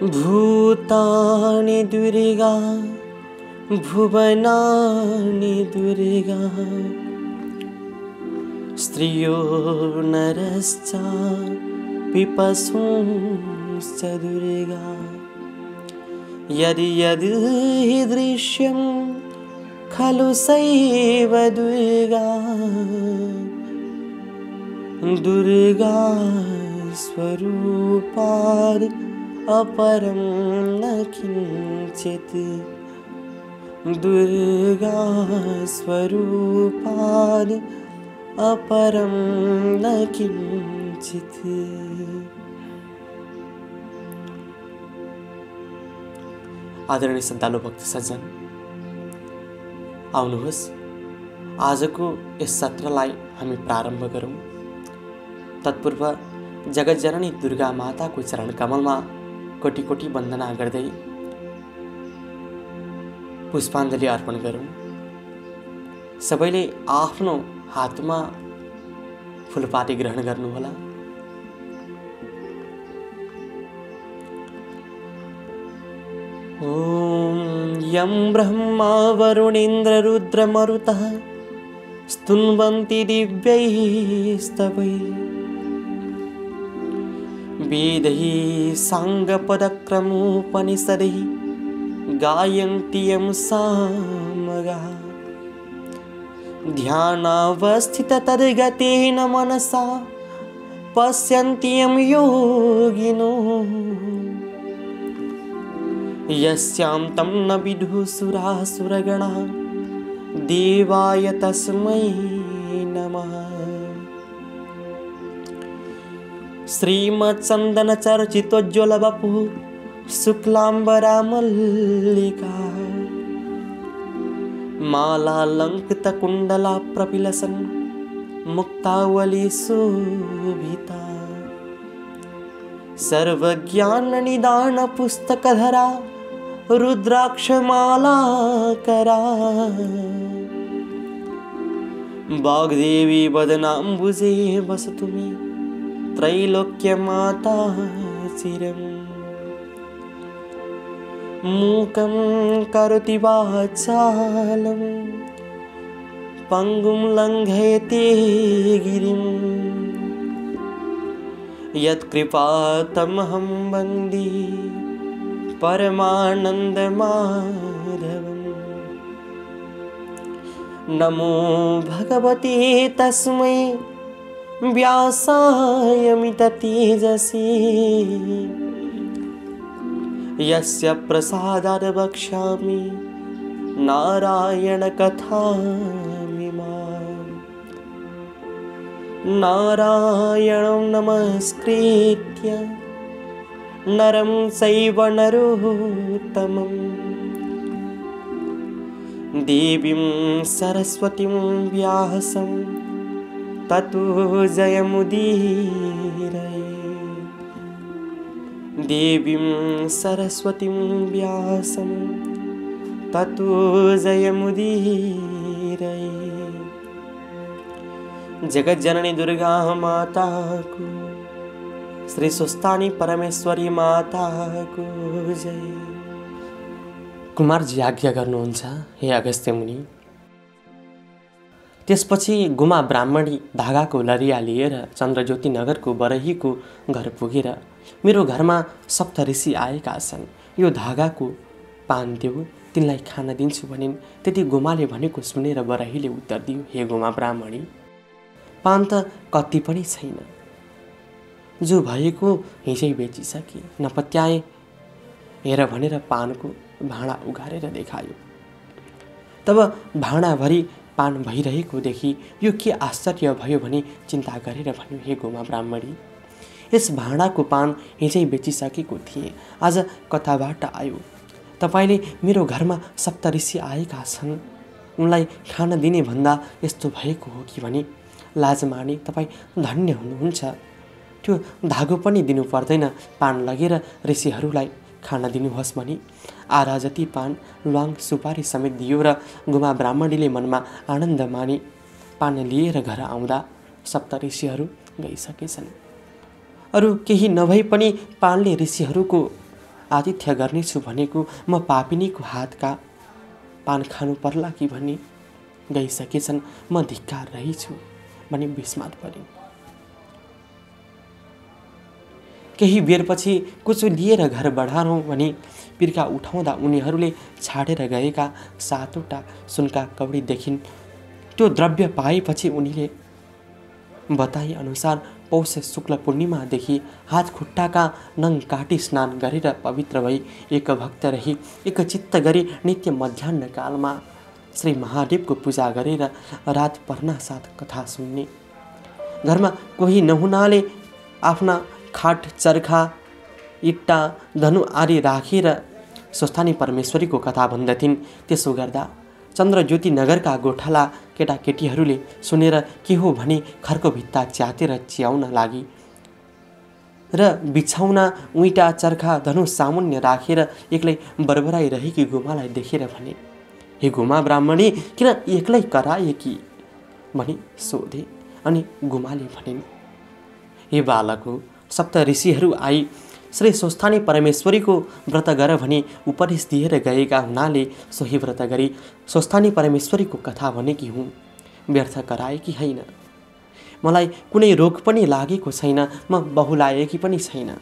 भूतानि दुर्गा भुवनानि दुर्गा स्त्रियो नरश्च पिपशुश्च दुर्गा यदि यदि हि दृश्यं खलु सैव दुर्गा दुर्गा स्वरूपाद् अपरं न किञ्चित् दुर्गा स्वरूपाद् अपरं न किञ्चित्। आदरणीय सन्तालो भक्त सज्जन, आउनुहोस् आजको यस सत्रलाई हामी प्रारम्भ गरौँ। तत्पूर्व जगतजननी दुर्गा माताको चरण कमलमा कोटि कोटि वन्दना गर्दै पुष्पाञ्जली अर्पण गरौँ। सबैले आफ्नो हातमा फुलपाती ग्रहण गर्नुहोला। ओम यं ब्रह्मा वरुणेन्द्र रुद्र मरुतः स्तुन्वन्ति दिव्यैस्तवैः वेदैः साङ्गपदक्रमोपनिषदैः गायन्ति यं सामगाः ध्यानावस्थिततद्गतेन मनसा पश्यन्ति यं योगिनो यस्यां तं न विदुः सुरासुरगणाः देवाय तस्मै नमः। श्रीमच्चन्दनचर्चितोज्ज्वलवपुः शुक्लाम्बरा मल्लिका मालालङ्कृतकुण्डला प्रपिलसन् मुक्तावली शोभिता सर्वज्ञाननिदानपुस्तकधरा रुद्राक्षमालाकरा वाग्देवी वदनाम्बुजे वसतु मे त्रैलोक्यमाता चिरम्। मूकं करोति वाचालं पङ्गुं लङ्घयते गिरिं यत्कृपातमहं वन्दे परमानन्दमाधवम्। नमो भगवते तस्मै व्यासाय मिततेजसे यस्य प्रसादात् वक्ष्यामि नारायणकथामिमाम्। नारायणं नमस्कृत्य नरं चैव नरोत्तमं देवीं सरस्वतीं व्यासं ततो जयमुदीरये। देवीं सरस्वतीं व्यासं ततो जयमुदीरये। जगज्जननी दुर्गा माता को, श्री सुस्तानी परमेश्वरी माता को जय। कुमारजी आज्ञा गर्नुहुन्छ हे अगस्त्य मुनि। त्यसपछि गुमा ब्राह्मणी धागाको लरिया लिएर चन्द्रज्योति नगरको बरहीको घर पुगेर मेरो घरमा सप्तऋषि आएका छन्, यो धागाको पान देऊ, तिनलाई खान दिन्छु भनिन्। त्यति गुमाले भनेको सुनेर बरहीले उत्तर दियो, हे गुमा ब्राह्मणी, पान त कति पनि छैन, जो भएको हिजै बेचिसके, नपत्याए हेर भनेर पानको भाँडा उघारेर देखायो। तब भाँडाभरि पान भइरहेको देखि यो के आश्चर्य भयो भनी चिन्ता गरेर भन्यो, हे गुमा ब्राह्मणी, यस भाँडाको पान हिजै बेचिसकेको थिएँ, आज कताबाट आयो? तपाईले मेरो घरमा सप्तऋषि आएका छन्, उनलाई खान दिने भन्दा यस्तो भएको हो कि भनी लाज माने तपाईँ धन्य हुनुहुन्छ। त्यो धागो पनि दिनु पर्दैन, पान लगेर ऋषिहरूलाई खान दिनुहोस् भनी आधा जति पान, ल्वाङ, सुपारी समेत दियो र गुमा ब्राह्मणीले मनमा आनन्द मानी पान लिएर घर आउँदा सप्तऋषिहरू गइसकेछन्। अरू केही नभई पनि पानले ऋषिहरूको आतिथ्य गर्नेछु भनेको म पापिनीको हातका पान खानु पर्ला कि भनी गइसकेछन्, म धिक्कार रहेछु भनी विस्मात परिन्। केही बेरपछि कुचो लिएर घर बढारौँ भनी पिर्का उठाउँदा उनीहरूले छाडेर गएका 7वटा सुनका कौडी देखिन्। त्यो द्रव्य पाएपछि उनीले बताए अनुसार पौष शुक्ल पूर्णिमादेखि हात खुट्टाका नङ काटी स्नान गरेर पवित्र भई एक भक्त रही एकचित्त गरी नित्य मध्याह्न कालमा श्री महादेवको पूजा गरेर रात पर्ना साथ कथा सुन्ने। घरमा कोही नहुनाले आफ्ना खाट चर्खा इट्टा धनु आदि राखेर स्वस्थानी परमेश्वरीको कथा भन्दथिन्। त्यसो गर्दा चन्द्रज्योति नगरका गोठाला केटाकेटीहरूले सुनेर के हो भनी खरको भित्ता च्यातेर च्याउन लागि र बिछाउना उइटा चर्खा धनु सामुन्य राखेर एक्लै बरबराइरहेकी गुमालाई देखेर भने, हे गुमा ब्राह्मणी, किन एक्लै कराएकी भनी सोधे। अनि गुमाले भनिन्, हे बालक हो, सप्त ऋषिहरू आई श्री स्वस्थानी परमेश्वरीको व्रत गर भनी उपदेश दिएर गएका हुनाले सोही व्रत गरी स्वस्थानी परमेश्वरीको कथा भनेकी हुँ, व्यर्थ कराएकी होइन। मलाई कुनै रोग पनि लागेको छैन, म बहुलाएकी पनि छैन।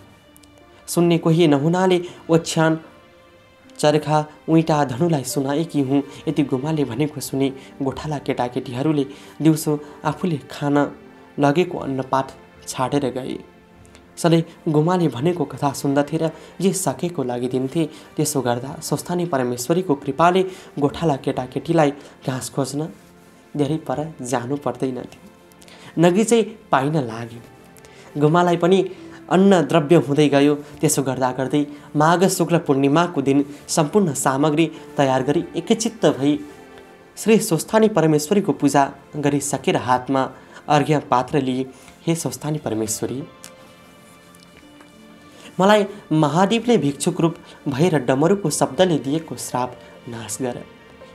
सुन्ने कोही नहुनाले ओछ्यान चर्खा उइटा धनुलाई सुनाएकी हुँ। यति गुमाले भनेको सुनि गोठाला केटाकेटीहरूले दिउँसो आफूले खान लगेको अन्नपात छाडेर गए। सधैँ गुमाले भनेको कथा सुन्दथे र जे सकेको लगिदिन्थे। त्यसो गर्दा स्वस्थानी परमेश्वरीको कृपाले गोठाला केटाकेटीलाई घाँस खोज्न धेरै पर जानु पर्दैनथ्यो। नगी चाहिँ पाइन लाग्यो। गुमालाई पनि अन्न द्रव्य हुँदै गयो। त्यसो गर्दा गर्दै माघ शुक्ल पूर्णिमाको दिन सम्पूर्ण सामग्री तयार गरी एकचित्त भई श्री स्वस्थानी परमेश्वरीको पूजा गरिसकेर हातमा अर्घ्य पात्र लिए। हे स्वस्थानी परमेश्वरी, मलाई महादेवले भिक्षुक रूप भएर डमरुको शब्दले दिएको श्राप नाश गर।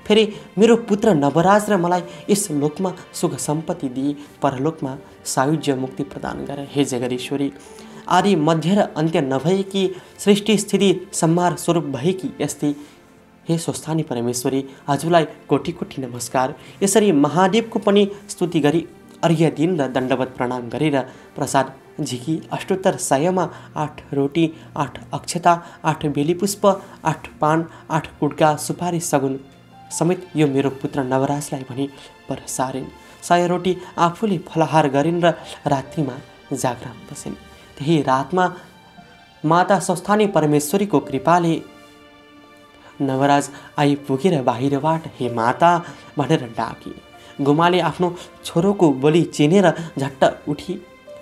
फेरि मेरो पुत्र नवराज र मलाई यस लोकमा सुख सम्पत्ति दिई परलोकमा सायुज्य मुक्ति प्रदान गर। हे जगदीश्वरी, आदि मध्य र अन्त्य नभएकी सृष्टि स्थिति संहार स्वरूप भएकी यस्तै हे स्वस्थानी परमेश्वरी, हजुरलाई कोटि कोटि नमस्कार। यसरी महादेवको पनि स्तुति गरी अर्घ्य दिन र दण्डवत प्रणाम गरेर प्रसाद झिकी अष्टोत्तर 100मा 8 रोटी 8 अक्षता 8 बेलीपुष्प 8 पान 8 कुड्का सुपारी सगुन समेत यो मेरो पुत्र नवराजलाई भनी परसारिन्। 100 रोटी आफूले फलाहार गरिन् र रात्रिमा जागरण बसिन्। त्यही रातमा माता स्वस्थानी परमेश्वरीको कृपाले नवराज आइपुगेर बाहिरबाट हे माता भनेर डाके। गुमाले आफ्नो छोरोको बोली चिनेर झट्ट उठी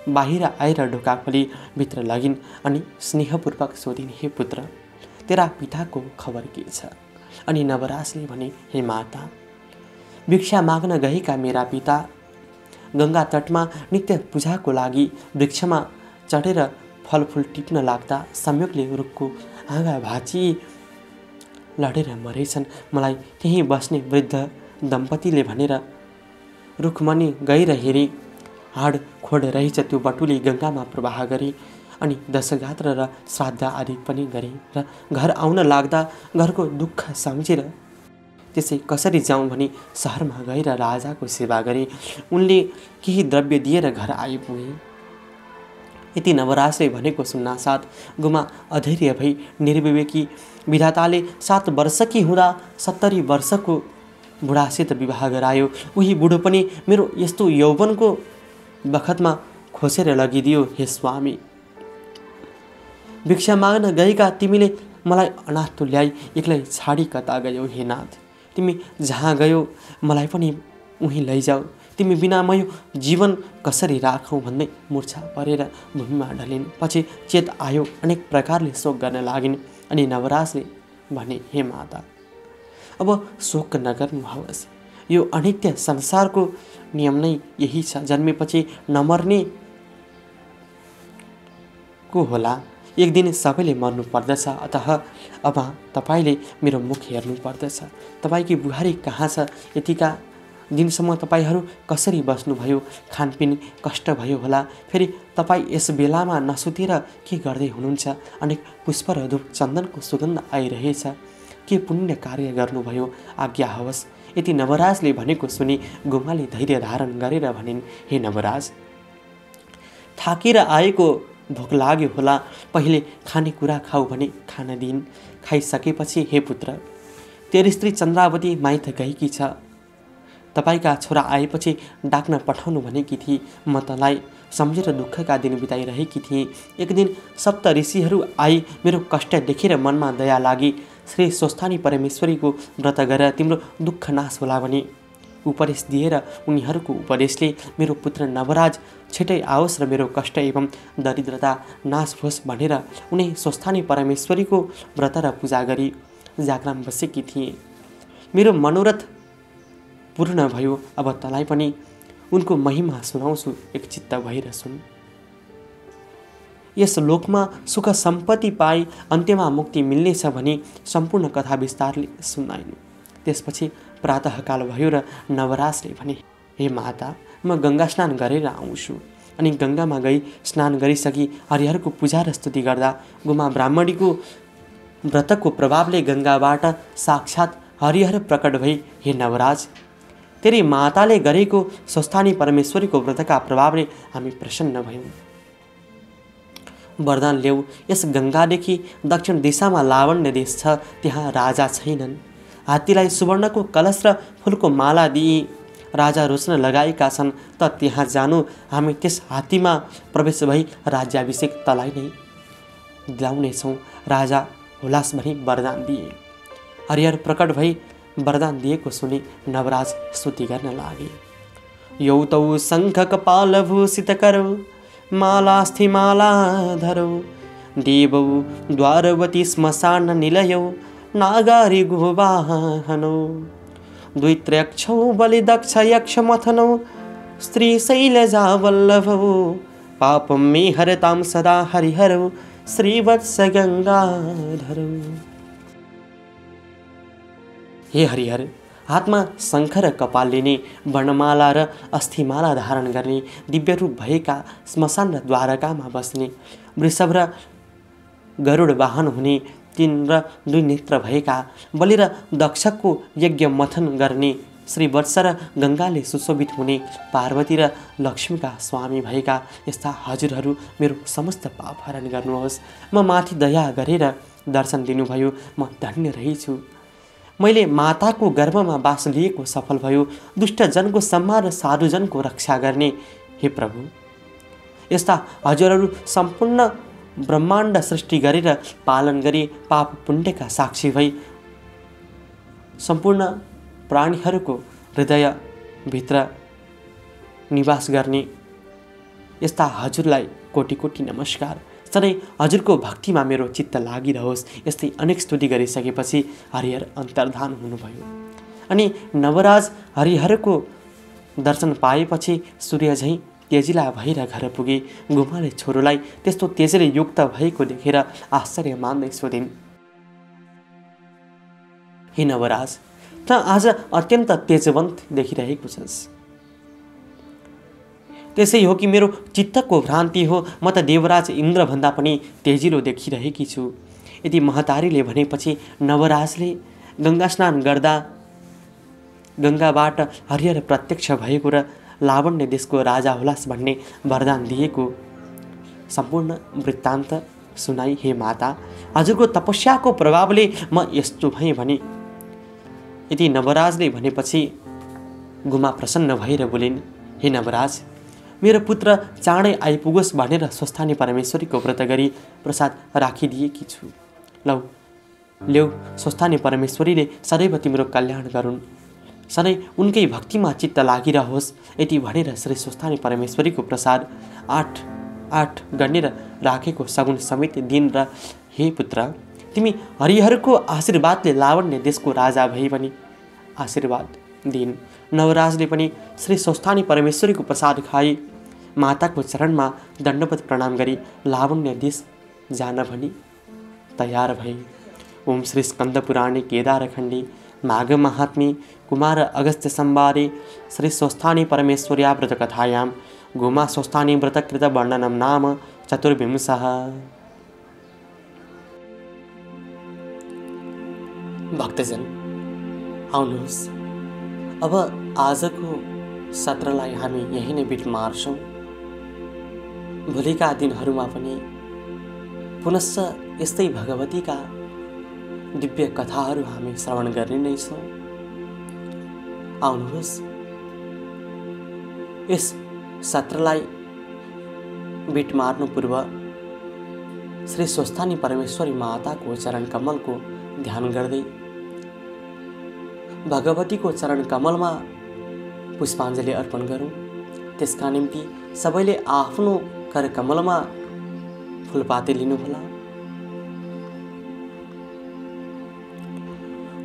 बाहिर आएर ढोका खोली भित्र लगिन् अनि स्नेहपूर्वक सोधिन्, हे पुत्र, तेरा पिताको खबर के छ? अनि नवराजले भने, हे माता, भिक्षा माग्न गएका मेरा पिता गङ्गा तटमा नित्य पूजाको लागि वृक्षमा चढेर फलफुल टिप्न लाग्दा संयोगले रुखको आँगा भाँची लडेर मरेछन्। मलाई त्यहीँ बस्ने वृद्ध दम्पतिले भनेर रुखमनी गएर हेरी हाड खोड रहेछ त्यो बटुली गङ्गामा प्रवाह गरे अनि दशगात्र र श्राद्ध आदि पनि गरे र घर आउन लाग्दा घरको दुःख सम्झेर त्यसै कसरी जाउँ भनी सहरमा गएर राजाको सेवा गरे। उनले केही द्रव्य दिएर घर आइपुगे। यति नवराजले भनेको सुन्नासाथ गुमा अधैर्य भई निर्विवेकी विधाताले 7 वर्षकी हुँदा 70 वर्षको बुढासित विवाह गरायो। उही बुढो पनि मेरो यस्तो यौवनको बखतमा खोसेर लगिदियो। हे स्वामी, भिक्षा माग्न गएका तिमीले मलाई अनाथ तुल्याई एक्लै छाडी कता गयौ? हे नाथ, तिमी जहाँ गयो मलाई पनि उहीँ लैजाऊ। तिमी बिना म यो जीवन कसरी राखौँ भन्दै मूर्छा परेर भूमिमा ढलिन्। पछि चेत आयो, अनेक प्रकारले शोक गर्न लागिन्। अनि नवराजले भने, हे माता, अब शोक नगर्नुहोस्। यो अनित्य संसारको नियम नै यही छ। जन्मेपछि नमर्ने को होला। एक दिन सबैले मर्नु पर्दछ। अतः अब तपाईँले मेरो मुख हेर्नु पर्दछ। तपाईँकी बुहारी कहाँ छ? यतिका दिनसम्म तपाईँहरू कसरी बस्नुभयो, खानपिन कष्ट भयो होला, फेरि तपाईँ यस बेलामा नसुतेर के गर्दै हुनुहुन्छ? अनेक पुष्प र धूप चन्दनको सुगन्ध आइरहेछ। के पुण्य कार्य गर्नुभयो? आज्ञा हवस्। यति नवराजले भनेको सुनि गुमाले धैर्य धारण गरेर भनिन्, हे नवराज, थाकेर आएको भोक लाग्यो होला, पहिले खानेकुरा खाऊ भने खान दिइन्। खाइसकेपछि, हे पुत्र, तेरी स्त्री चन्द्रावती माइत गएकी छ। तपाईँका छोरा आएपछि डाक्न पठाउनु भनेकी थिए। म तँलाई सम्झेर दुःखका दिन बिताइरहेकी थिएँ। एक दिन सप्त ऋषिहरू आई मेरो कष्ट देखेर मनमा दया लागि श्री स्वस्थानी परमेश्वरीको व्रत गरेर तिम्रो दुःख नाश होला भने उपदेश दिएर उनीहरूको उपदेशले मेरो पुत्र नवराज छिटै आओस् र मेरो कष्ट एवं दरिद्रता नाश होस् भनेर उनी स्वस्थानी परमेश्वरीको व्रत र पूजा गरी जागराम बसेकी थिए। मेरो मनोरथ पूर्ण भयो। अब तँलाई पनि उनको महिमा सुनाउँछु, एक चित्त भएर सुन। यस लोकमा सुख सम्पत्ति पाई अन्त्यमा मुक्ति मिल्नेछ भने सम्पूर्ण कथा विस्तारले सुनाइन्। त्यसपछि प्रातःकाल भयो र नवराजले भने, हे माता, म गङ्गा स्नान गरेर आउँछु। अनि गङ्गामा गई स्नान गरिसकी हरिहरको पूजा र स्तुति गर्दा गुमा ब्राह्मणीको व्रतको प्रभावले गङ्गाबाट साक्षात् हरिहर प्रकट भई, हे नवराज, तेरी माताले गरेको स्वस्थानी परमेश्वरीको व्रतका प्रभावले हामी प्रसन्न भयौँ। वरदान ल्याऊ। यस गङ्गादेखि दक्षिण दिशामा लावण्य देश छ, त्यहाँ राजा छैनन्। हात्तीलाई सुवर्णको कलश र फुलको माला दिई राजा रोज्न लगाएका छन्, त त्यहाँ जानु, हामी त्यस हात्तीमा प्रवेश भई राज्याभिषेक तलाई नै दिलाउनेछौँ। राजा होलास् भनी वरदान दिए। हरिहर प्रकट भई वरदान दिएको सुनि नवराज स्तुति गर्न लागे। यौतौ शङ्ख कपाल भूषित करौ, मालास्थि मालाधरौ, देवौ द्वारवती श्मशान निलयौ, नागारी गुवाहनौ, द्वित्रयक्षौ बलिदक्ष यक्ष मथनौ, स्त्री शैलजा वल्लभौ, पापं मे हरतां सदा हरिहरौ, श्रीवत्स गङ्गाधरौ। हे हरिहर, हातमा शङ्ख र कपाल लिने, वर्णमाला र अस्थिमाला धारण गर्ने, दिव्य रूप भएका, श्मशान र द्वारकामा बस्ने, वृषभ र गरुड वाहन हुने, 3 र 2 नेत्र भएका, बलि र दक्षको यज्ञ मथन गर्ने, श्री वत्स र गङ्गाले सुशोभित हुने, पार्वती र लक्ष्मीका स्वामी भएका यस्ता हजुरहरू मेरो समस्त पाप हरण गर्नुहोस्। म माथि दया गरेर दर्शन दिनुभयो, म धन्य रहेछु। मैले माताको गर्भमा बास लिएको सफल भयो। दुष्टजनको सम्मान र साधुजनको रक्षा गर्ने, हे प्रभु, यस्ता हजुरहरू सम्पूर्ण ब्रह्माण्ड सृष्टि गरेर पालन गरी पाप पुण्यका साक्षी भई सम्पूर्ण प्राणीहरूको हृदयभित्र निवास गर्ने यस्ता हजुरलाई कोटि कोटि नमस्कार। सधैँ हजुरको भक्तिमा मेरो चित्त लागिरहोस्। यस्तै अनेक स्तुति गरिसकेपछि हरिहर अन्तर्धान हुनुभयो। अनि नवराज हरिहरको दर्शन पाएपछि सूर्य झैँ तेजिला भएर घर पुगे। गुमाले छोरोलाई त्यस्तो तेजले युक्त भएको देखेर आश्चर्य मान्दै सोधिन्, हे नवराज, त आज अत्यन्त तेजवन्त देखिरहेको छस्। त्यसै हो कि मेरो चित्तको भ्रान्ति हो? म त देवराज इन्द्रभन्दा पनि तेजिलो देखिरहेकी छु। यदि महतारीले भनेपछि नवराजले गङ्गा स्नान गर्दा गङ्गाबाट हरिहर प्रत्यक्ष भएको र लावण्य देशको राजा होलास् भन्ने वरदान दिएको सम्पूर्ण वृत्तान्त सुनाई। हे माता, हजुरको तपस्याको प्रभावले म यस्तो भएँ भने। यदि नवराजले भनेपछि गुमा प्रसन्न भएर बोलिन्, हे नवराज, मेरो पुत्र चाँडै आइपुगोस् भनेर स्वस्थानी परमेश्वरीको व्रत गरी प्रसाद राखिदिएकी छु। लौ ल्याउ, स्वस्थानी परमेश्वरीले सदैव तिम्रो कल्याण गरून्, सधैँ उनकै भक्तिमा चित्त लागिरहोस्। यति भनेर श्री स्वस्थानी परमेश्वरीको प्रसाद 8 गनेर राखेको सगुन समेत दिन र हे पुत्र, तिमी हरिहरको आशीर्वादले लावण्य देशको राजा भई पनि आशीर्वाद दिन। नवराजले पनि श्री स्वस्थानी परमेश्वरीको प्रसाद खाई माताको चरणमा दण्डवत प्रणाम गरी लावण्य देश जान भनी तयार भए। ओम श्री स्कंद पुराणे केदारखण्डे माघ महात्म्ये कुमार अगस्त्य संवारे श्री स्वस्थानी परमेश्वर्या व्रतकथायां गोमा स्वस्थानी व्रतकृत वर्णनम नाम चतुर्विंशः। भक्तजन आउनुहोस्, अब आजको सत्रलाई हामी यही नै बिट मार्छौँ। भोलिका दिनहरूमा पनि पुनश्च यस्तै भगवतीका दिव्य कथाहरू हामी श्रवण गर्ने नै छौँ। आउनुहोस्, यस सत्रलाई बिट मार्नु पूर्व श्री स्वस्थानी परमेश्वरी माताको चरण कमलको ध्यान गर्दै भगवतीको चरण कमलमा पुष्पाञ्जली अर्पण गरौँ। त्यसका निम्ति सबैले आफ्नो कर कमलमा फुलपाती लिनुहोला।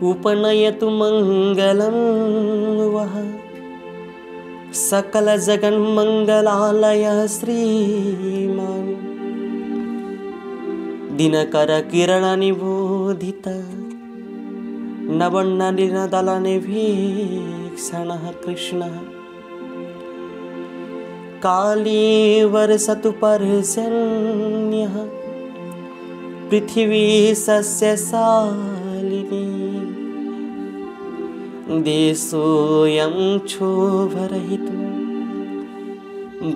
उपनयतु मङ्गलं वः सकल जगन् मङ्गलालय श्रीमान् दिनकर किरण निबोधित नवण्णदल निभीक्षणः कृष्णः काली वर्षतु पर्जन्यः पृथिवी सस्यशालिनी देशोऽयं क्षोभरहितो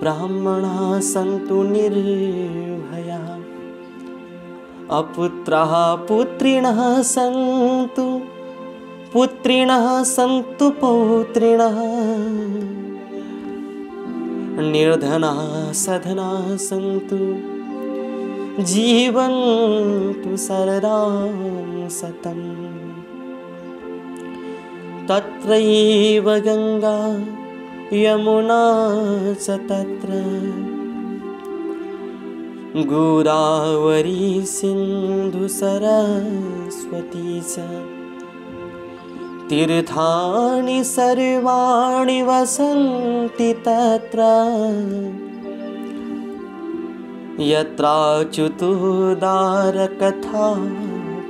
ब्राह्मणाः सन्तु निर्भयाः अपुत्राः पुत्रिणः सन्तु पुत्रिणः सन्तु पौत्रिणः निर्धनाः सधनाः सन्तु जीवन्तु शरदां शतम् तत्रैव गंगा यमुना च तत्र गोदावरी सिंधु सरस्वती च तीर्थानि सर्वाणि वसन्ति तत्र यत्राच्युतोदार कथा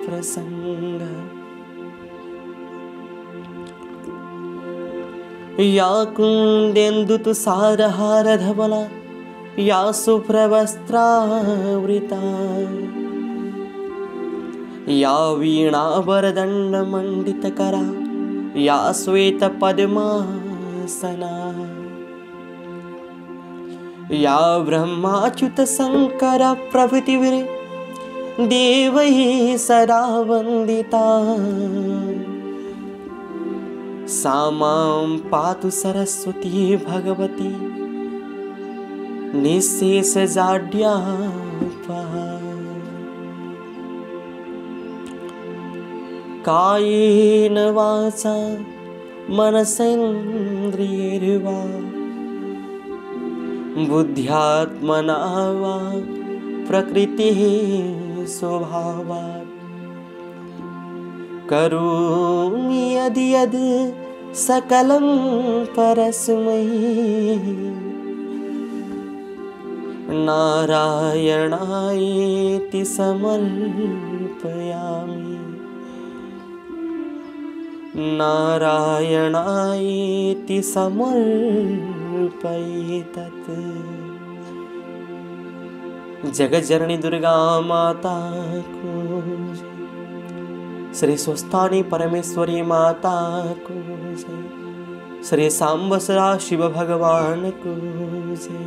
प्रसंग या कुन्देन्दुतुषारहारधवला या शुभ्रवस्त्रावृता या वीणावरदण्डमण्डितकरा या श्वेतपद्मासना या ब्रह्माच्युतशङ्कर प्रभृतिभिः देवैः सदा वन्दिता सा मां पातु सरस्वती भगवती निःशेषजाड्यापहा कायेन वाचा मनसेन्द्रियैर्वा बुद्ध्यात्मना वा प्रकृतिः स्वभावात् करोमि यदि यद् सकलं परस्मै नारायणायेति समर्पयामि नारायणायेति समर्पयेतत्। जगज्जननी दुर्गा माता को जय। श्री स्वस्थानी परमेश्वरी माता को जय। श्री सांब सदा शिव भगवान को जय।